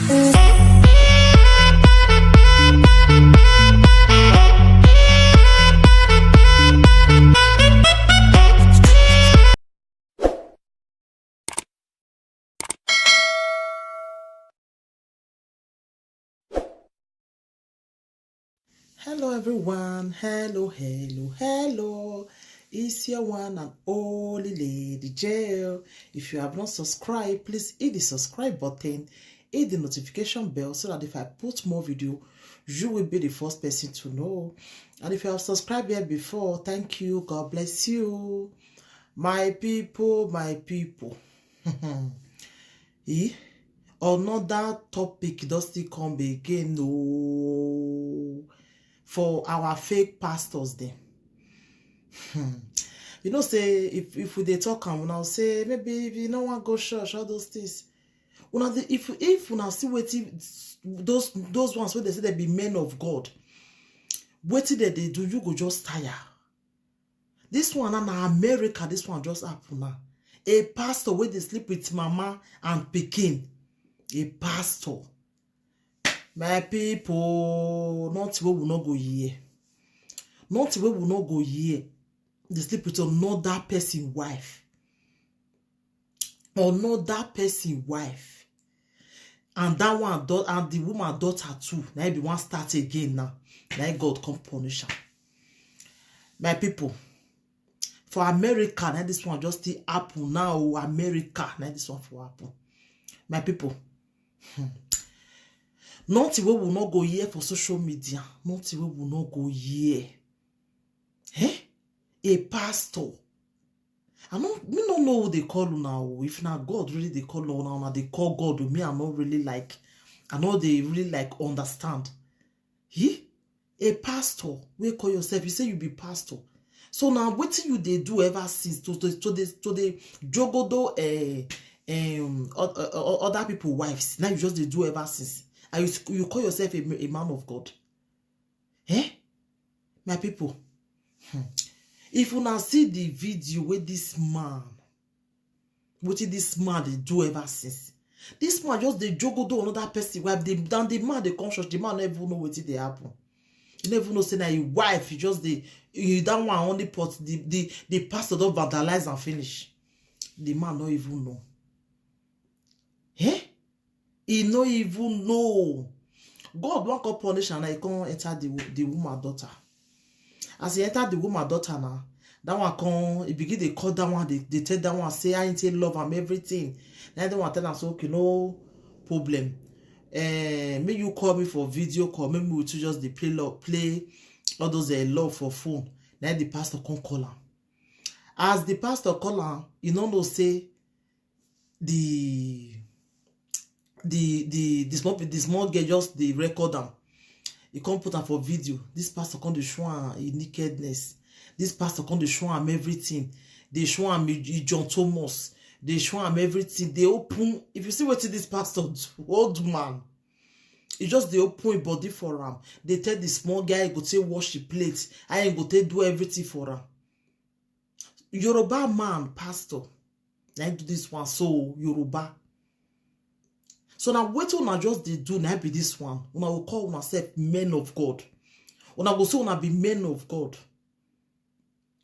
Hello everyone, hello. It's your one and only Lady Jail. If you have not subscribed, please hit the subscribe button, hit the notification bell so that if I put more video, you will be the first person to know. And if you have subscribed here before, thank you, God bless you. My people. Another topic does still come again, no. For our fake pastors then. You know, say if we dey talk and now say maybe if you no want go church, all those things. If una see waiting those ones where they say they be men of God, waiting that they do, you go just tire. This one na America, this one just happen now. A pastor where they sleep with mama and pikin. A pastor. My people, not where we not go here. Not where we not go here. They sleep with another person's wife. Another person's wife. And that one, and the woman daughter too. Now be one start again now. Now God come punish her. My people, for America, now this one just still happen now. America, now this one for happen. My people, Not we will not go here for social media. Not we will not go here. Eh? A pastor. Me don't know who they call you now. If not God really they call you now, they call God with me. I know they really like understand. He? A pastor. We call yourself. You say you be pastor. So now what you they do ever since to the jogodo other people wives. Now you just they do ever since. And you call yourself a man of God. Eh? My people. If you now see the video with this man, what this man they do ever since. This man just they jogo do another person wife. The man they conscious, the man never know what they happen. You never know say that your wife, you just that one only pot the pastor don't vandalize and finish. The man not even know. Eh? He no even know. God won't come punish and I can't enter the woman daughter. As he entered the woman daughter now, that one come, he begin they call that one, they tell that one, say I ain't love and everything. Then that one tell them, so okay, no problem. May you call me for video call, maybe we just they play all those love for phone. Then the pastor come call her. As the pastor call her, you know say the small girl just the record them. You can't put her for video. This pastor can't show her nakedness. This pastor can't show him everything. They show him John Thomas. They show him everything. They open. If you see what this pastor do, old man, it's just they open body for him. They tell the small guy go take wash the plates. I ain't go take do everything for him. Yoruba man pastor, I do this one so Yoruba. So now what una just they do now be this one. Una will call una self men of God. Una will say una be men of God.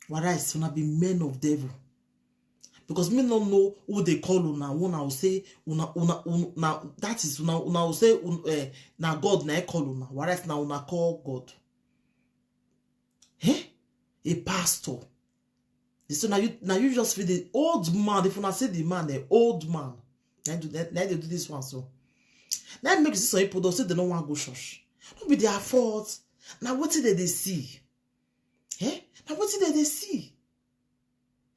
Whereas una be men of devil. Because me don't know who they call una. Una will say una that is una will say na God na call una. Whereas now una call God. Eh? A pastor. So now you just feel the old man. If una say the man, the old man. Now they do this one so. Now it makes some people say they don't want to go church. Don't be their fault. Now what did they see? Eh? Now what did they see?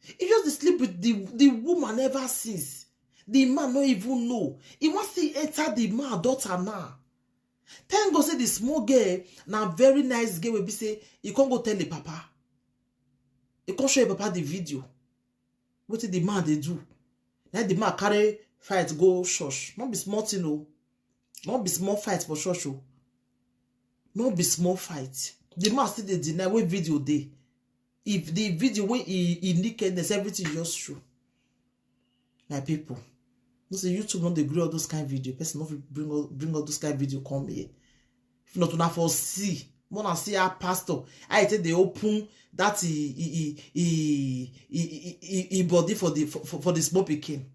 He just sleep with the woman ever since. The man don't even know. He wants to enter the man daughter now. Thank God say the small girl now very nice girl will be say you can't go tell the papa. You can't show your papa the video. What did the man they do? Now the man carry fight go church. Not be small thing no. Not be small fight for church. Not be small fight. The man still they deny what video they. If the video when he nakedness everything just true. My people. No say YouTube not dey gree all those kind of video. Person not bring all those kind of video come here. If not, una for see. More than see our pastor. I take the open that he body for the small pikin.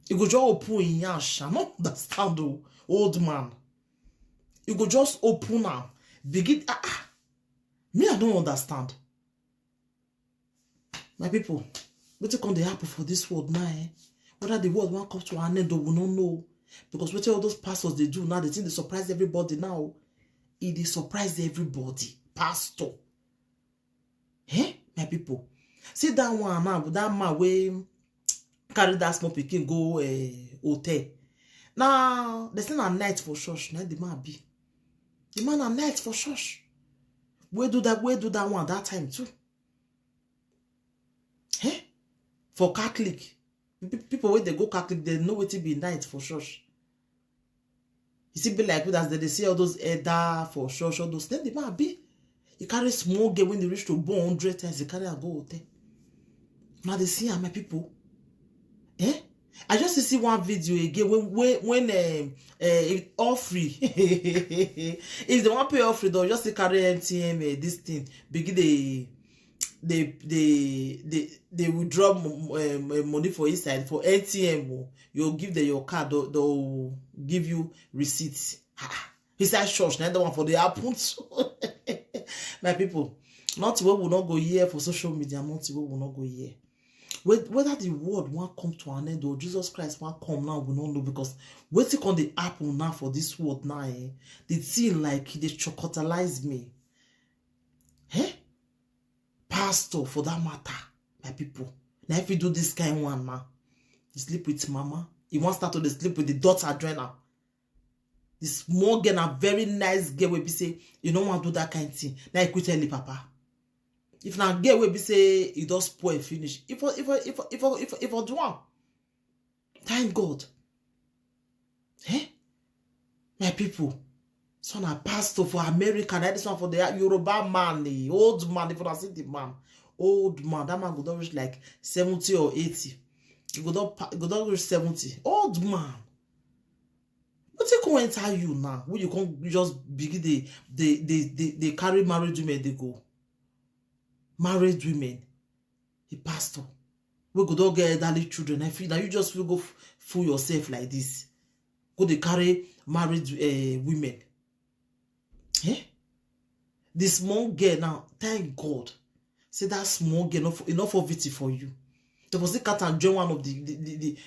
You go just open in yash. I don't understand though, old man. You go just open now. Begin me, I don't understand. My people, what you come the happen for this world now? Whether the world won't come to an end, we don't know. Because what all those pastors they do now, they think they surprise everybody now. They surprise everybody. Pastor. Eh? My people. See that one now, that man way carry that small pikin go hotel. Now, they say a night for church. Now the man be. The man a night for church. Where do that one that time too? Eh? For Catholic. People when they go Catholic, they know what it be night for church. You see, be like as they see all those elder for church, all those. Then the man be. He carry small girl when they reach to born 100 times. He carry and go hotel. Now they see my people. Eh? I just see one video again when all free. If they want pay all free, they'll just carry MTM this thing. Begin they withdraw money for inside for ATM. You'll give them your card. They'll give you receipts. Inside church, not the one for the apples. My people, not what will not go here for social media. Not what will not go here. Whether the world won't come to an end or Jesus Christ won't come now, we don't know, because waiting on the apple now for this world now, the thing like they chocotalize me. Eh? Pastor, for that matter, my people. Now if you do this kind of one now, you sleep with mama, you want to start to sleep with the daughter joiner. This small girl, a very nice girl will be say, you don't want to do that kind of thing. Now you could tell the papa. If now girl will be say it does spoil finish. If I do one, thank God. Eh? My people, son a pastor for America. This one for the Yoruba man, the old man. If I see the man, old man, that man go down reach like 70 or 80. He go down reach 70. Old man. What you go enter you now? When you can't just begin they carry married women, they go. Married women, a pastor, we go don't get elderly children. I feel that you just will go fool yourself like this. Go they carry married women. Eh? The small girl now, thank God. Say that small girl enough of it for you. There was a cat and join one of the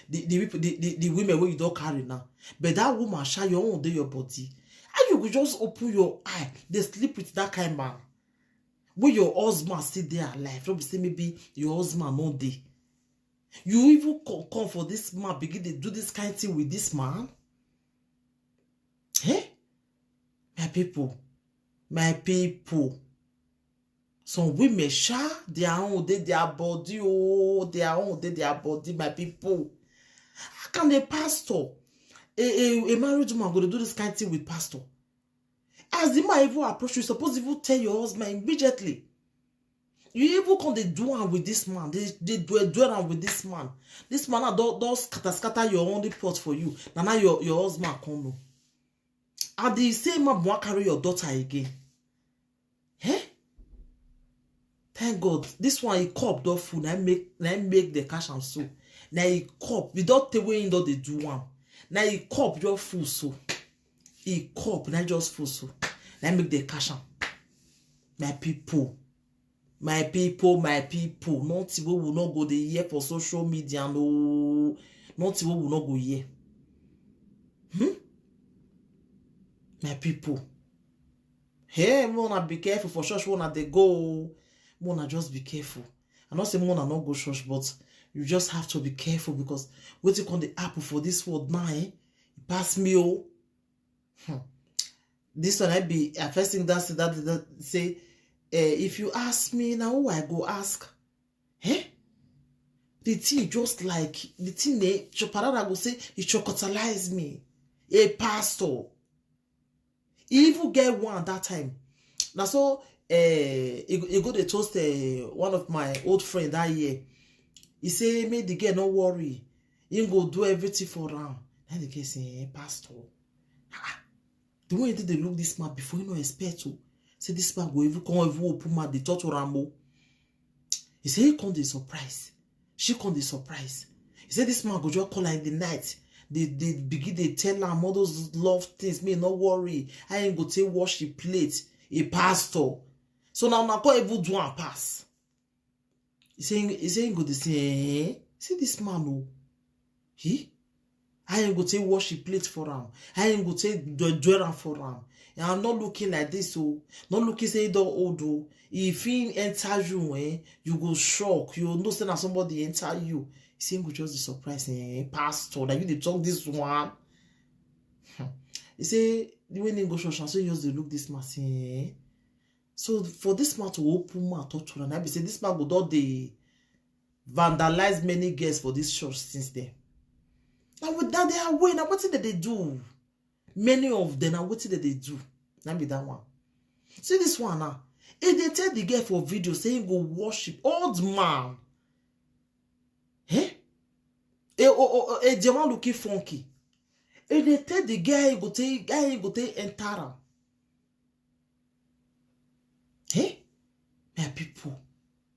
women where you don't carry now. But that woman shall your own day your body. And you could just open your eye. They sleep with that kind of man. When your husband still there alive, don't say maybe your husband not there. You even come for this man, begin to do this kind of thing with this man. Eh? My people. Some women share their own day, their body, their own day, their body, my people. How can a pastor, a married woman go to do this kind of thing with pastor? As the man even approach you, suppose even tell your husband immediately. You even come they do one with this man. They do one with this man. This man does scatter your only pot for you. Now your husband come no. And the same man won't carry your daughter again. Eh? Thank God. This one he cop dog food. Now make the cash and so. Now he cop. Without the way in they do one. Now he cop your food so. He cop not just for so. Let me make the cash out. My people. Not we will not go the year for social media. No. Not we will not go here. My people. Hey, Mona, be careful for church. Mona, they go. Mona, just be careful. I not say Mona not go church, but you just have to be careful because what you call the apple for this world now, eh? Pass me oh. This one I be first thing that say if you ask me now who I go ask. Eh? The thing just like the thing Choparada go say he chocotalize me. A pastor. He even get one that time. Now so he go to toast one of my old friend that year. He say make the girl no worry. He go do everything for am. Then the girl say, pastor, the way they look this man before, you know, expect to say this man go even come even open mouth, they talk to Rambo. He say he come the surprise. She come the surprise. He said this man go just call her in the night. They begin they tell her all those love things. Me no worry. I ain't go take wash the plate. A pastor. So now I can't even do and pass. He saying go to say, see this man oh. He? I ain't go take wash the plate for him. I ain't go take the for him. And I'm not looking like this oh. Not looking say the old oh. If he enter you, you go shock. You know say that somebody enter you. He saying go just be surprised, pastor. That you they talk this one. He say when they go church, so you just they look this man say. So for this man to open mouth talk to her, I be say this man go don dey vandalize many girls for this church since then. Now with that they are way. Now what did they do? Many of them are what did they do? Now be that one. See this one now. If they tell the girl for video saying go worship old man. Eh? The one looking funky. If they tell the guy go take enter am. Hey, my people.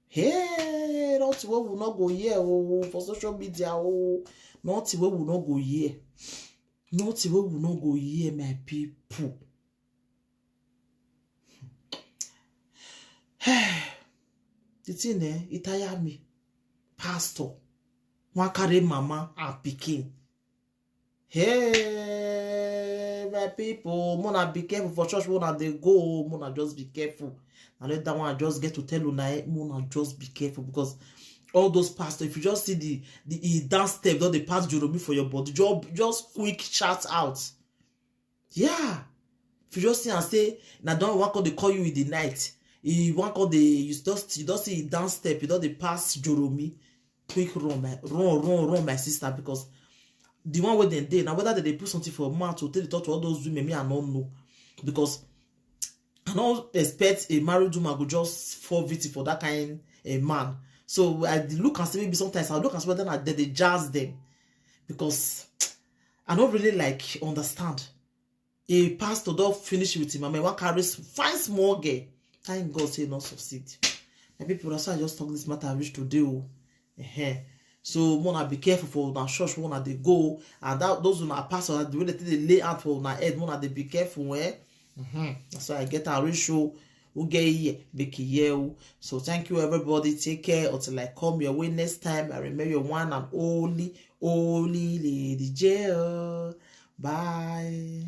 Hey, not where we not go here oh, for social media oh. Not where we not go here. Not where we not go here, my people. The thing it tire me. Pastor. One carry mama and pikin. Hey, my people, mona be careful for church. Mona they go, mona just be careful. And let that one just get to tell you now, mona just be careful because all those pastors, if you just see the dance step, don't they pass Jeremy for your body, just quick shout out. Yeah, if you just see and say, now don't want they call you in the night. You want call you just see dance step, you don't they pass Jeremy. Quick run my sister because. The one where they did now whether they put something for man to tell the talk to all those women me I don't know because I don't expect a married woman go just fall victim for that kind of man. So I look and see maybe sometimes I look and see whether they jazz them because I don't really like understand a pastor don't finish with him. I mean one carries fine small girl. Thank God say not succeed. And people that's why I just talk this matter I wish to do. So wanna be careful for that church wanna they go and that those who are pastor the way they lay out for na head wanna they be careful That's why I get a ratio who get here make here. So thank you everybody, take care until I come your way next time. I remember your one and only Lady J. Bye.